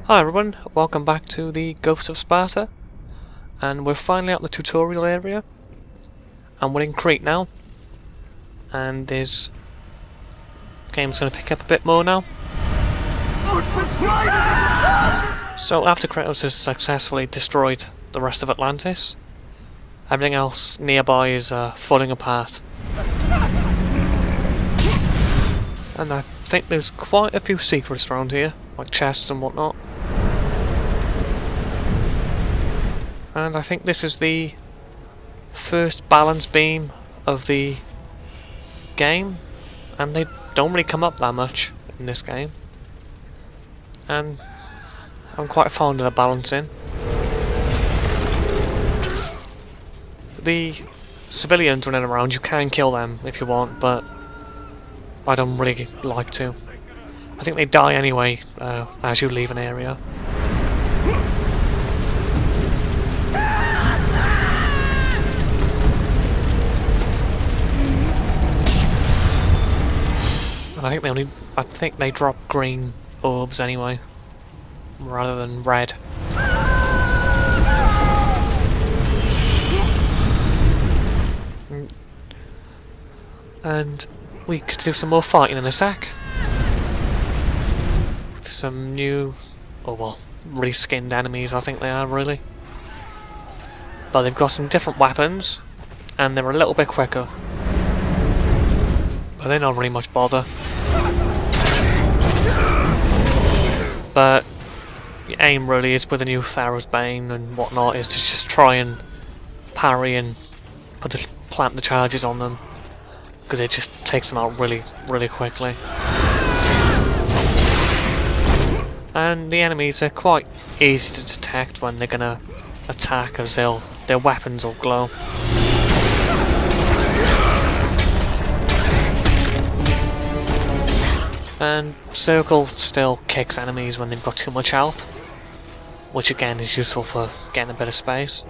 Hi everyone, welcome back to the Ghost of Sparta, and we're finally at the tutorial area, and we're in Crete now, and this game's going to pick up a bit more now. So after Kratos has successfully destroyed the rest of Atlantis, everything else nearby is falling apart. And I think there's quite a few secrets around here, like chests and whatnot. And I think this is the first balance beam of the game, and they don't really come up that much in this game. And I'm quite fond of the balancing. The civilians running around, you can kill them if you want, but I don't really like to. I think they die anyway as you leave an area. I think they drop green orbs anyway, rather than red. And we could do some more fighting in a sec. With some new, reskinned enemies, I think they are, really. But they've got some different weapons, and they're a little bit quicker. But they're not really much bother. But your aim really is with the new Pharaoh's Bane and whatnot is to just try and parry and plant the charges on them, because it just takes them out really quickly. And the enemies are quite easy to detect when they're gonna attack, as their weapons will glow. And Circle still kicks enemies when they've got too much health, which again is useful for getting a bit of space.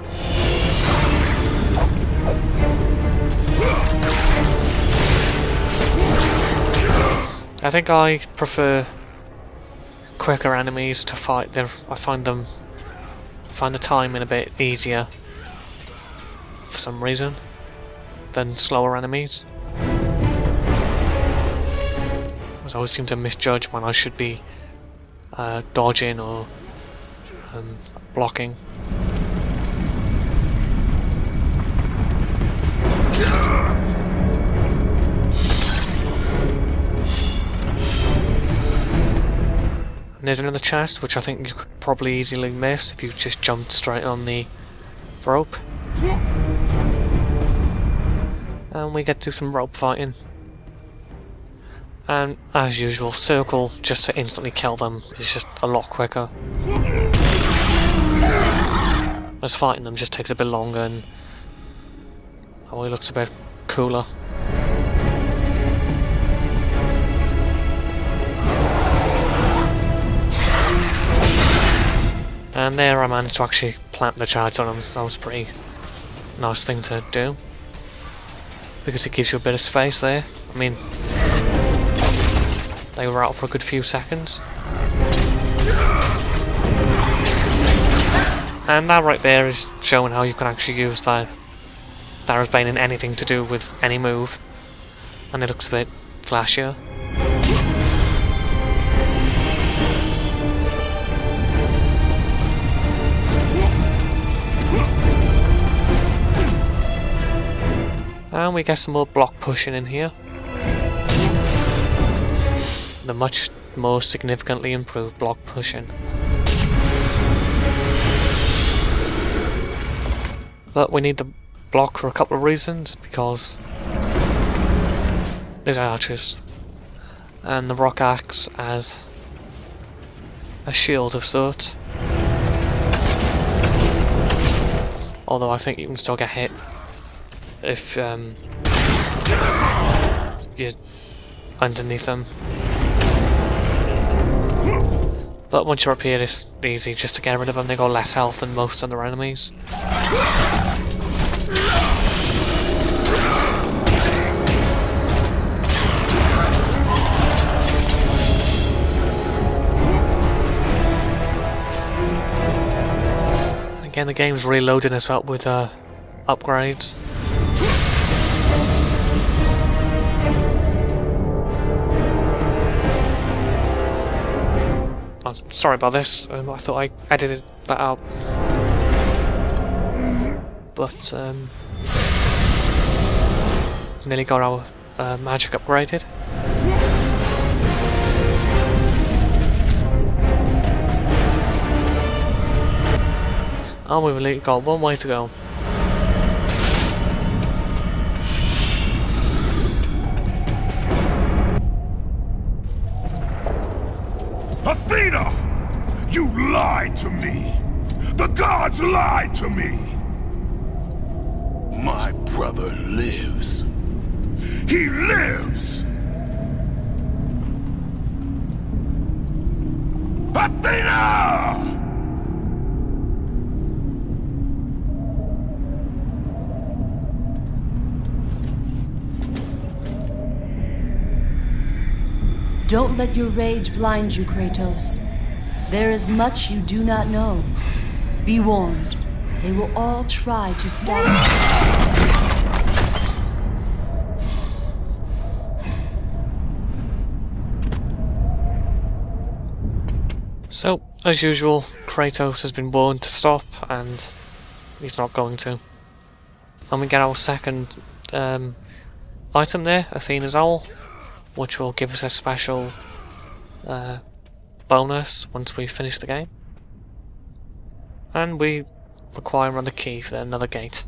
I think I prefer quicker enemies to fight. I find the timing a bit easier for some reason than slower enemies. I always seem to misjudge when I should be dodging or blocking. And there's another chest which I think you could probably easily miss if you just jumped straight on the rope. And we get to some rope fighting. And as usual, Circle, just to instantly kill them, is just a lot quicker. As fighting them just takes a bit longer, and he looks a bit cooler. And there I managed to actually plant the charge on them, so that was a pretty nice thing to do, because it gives you a bit of space there. I mean, they were out for a good few seconds. And that right there is showing how you can actually use that Pharaoh's Bane in anything to do with any move. And it looks a bit flashier. And we get some more block pushing in here. The much more significantly improved block pushing. But we need the block for a couple of reasons, because there's archers, and the rock acts as a shield of sorts. Although I think you can still get hit if you're underneath them. But once you're up here, it's easy just to get rid of them. They got less health than most other enemies. Again, the game's really loading us up with upgrades. Oh, sorry about this. I thought I edited that out. But nearly got our magic upgraded. And we've only got one way to go. Athena! You lied to me! The gods lied to me! My brother lives. He lives! Athena! Don't let your rage blind you, Kratos. There is much you do not know. Be warned. They will all try to stop you. So, as usual, Kratos has been warned to stop, and he's not going to. And we get our second item there, Athena's Owl, which will give us a special bonus once we finish the game. And we require another key for another gate.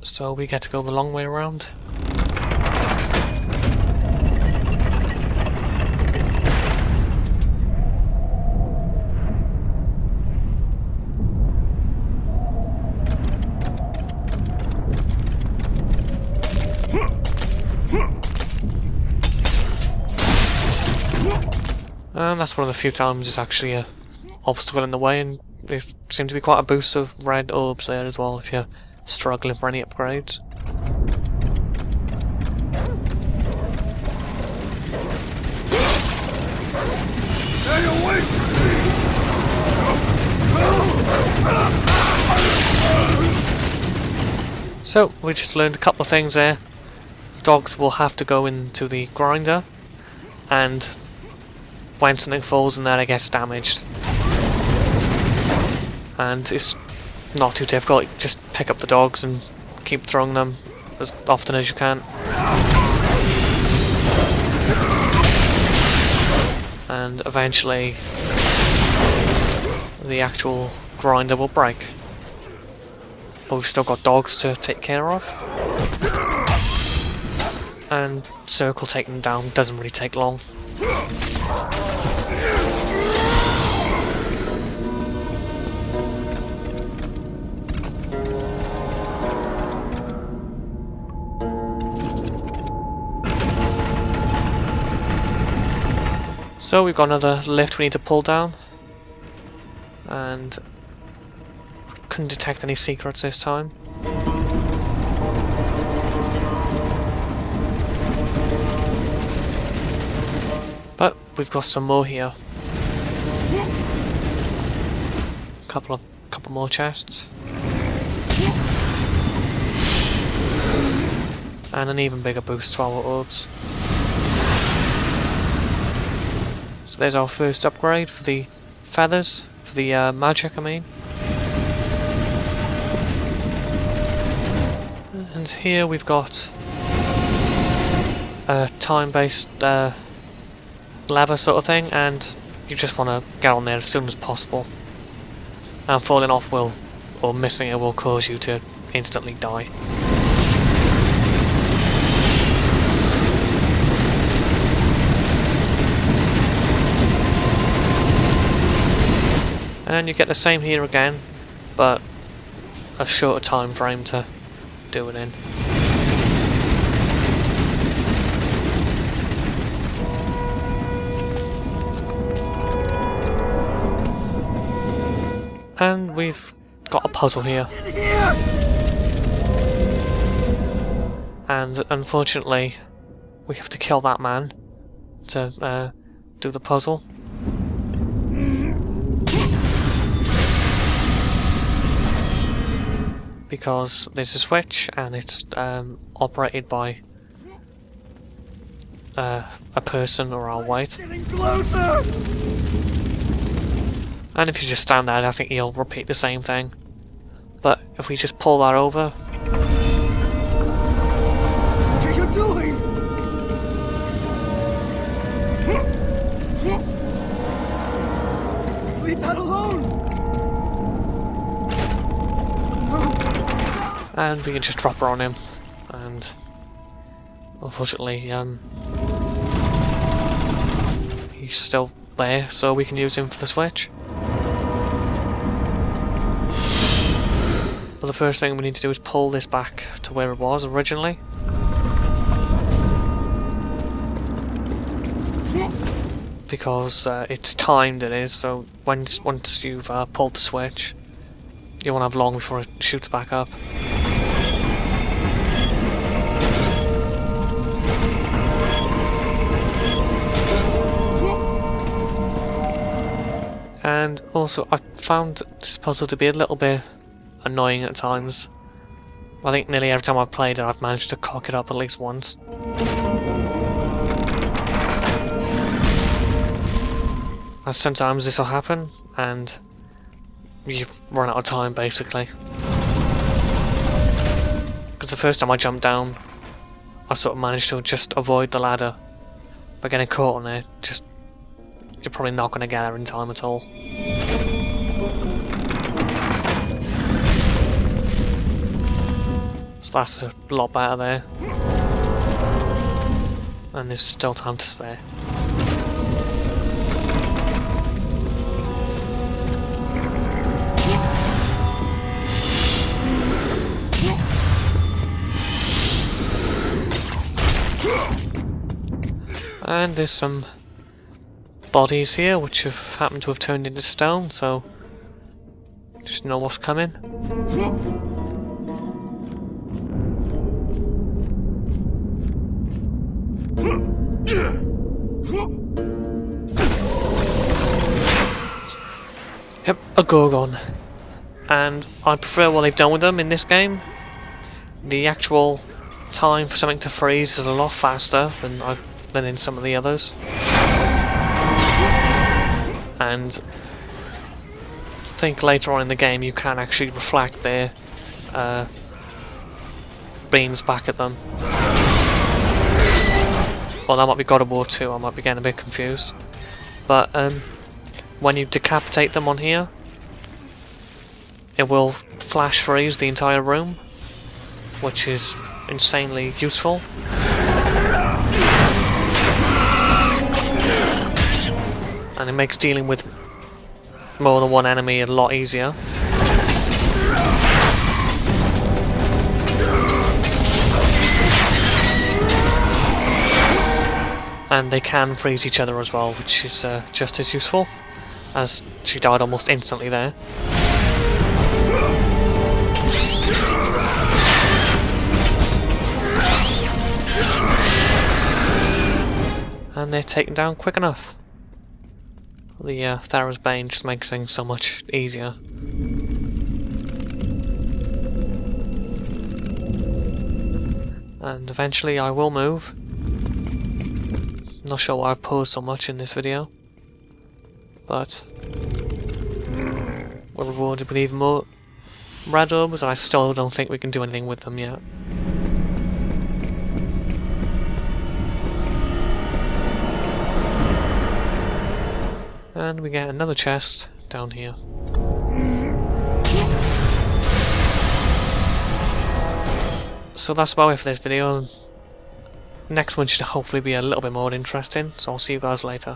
So we get to go the long way around. And that's one of the few times there's actually a obstacle in the way, and there seems to be quite a boost of red orbs there as well if you're struggling for any upgrades. Stay away from me! So we just learned a couple of things there. Dogs will have to go into the grinder, and when something falls in there it gets damaged. And it's not too difficult, you just pick up the dogs and keep throwing them as often as you can. And eventually the actual grinder will break. But we've still got dogs to take care of. And Circle taking them down doesn't really take long. So we've got another lift we need to pull down, and couldn't detect any secrets this time. But we've got some more here. Couple more chests. And an even bigger boost to our orbs. So there's our first upgrade for the feathers, for the magic I mean. And here we've got a time-based lever sort of thing, and you just want to get on there as soon as possible. And falling off will, or missing it will cause you to instantly die. And you get the same here again, but a shorter time frame to do it in. And we've got a puzzle here. And unfortunately, we have to kill that man to do the puzzle. Because there's a switch and it's operated by a person or our weight. Getting closer! And if you just stand there, I think he'll repeat the same thing. But if we just pull that over... What are you doing? Leave that alone! And we can just drop her on him. And unfortunately, he's still there, so we can use him for the switch. But the first thing we need to do is pull this back to where it was originally. Because it's timed, it is, so once you've pulled the switch, you won't have long before it shoots back up. And also, I found this puzzle to be a little bit annoying at times. I think nearly every time I've played it, I've managed to cock it up at least once. And sometimes this will happen, and you've run out of time, basically. Because the first time I jumped down, I sort of managed to just avoid the ladder. But getting caught on it, just... you're probably not going to get there in time at all. So that's a lot better there. And there's still time to spare. And there's some bodies here which have happened to have turned into stone, so just know what's coming. Yep, a Gorgon. And I prefer what they've done with them in this game. The actual time for something to freeze is a lot faster than in some of the others. And I think later on in the game you can actually reflect their beams back at them. Well, that might be God of War 2, I might be getting a bit confused. But when you decapitate them on here, it will flash freeze the entire room, which is insanely useful. And it makes dealing with more than one enemy a lot easier. And they can freeze each other as well, which is just as useful, as she died almost instantly there. And they're taken down quick enough. The Thera's Bane just makes things so much easier. And eventually I will move. Not sure why I've paused so much in this video, but we're rewarded with even more red orbs, and I still don't think we can do anything with them yet. And we get another chest down here. So that's about it for this video. Next one should hopefully be a little bit more interesting, so I'll see you guys later.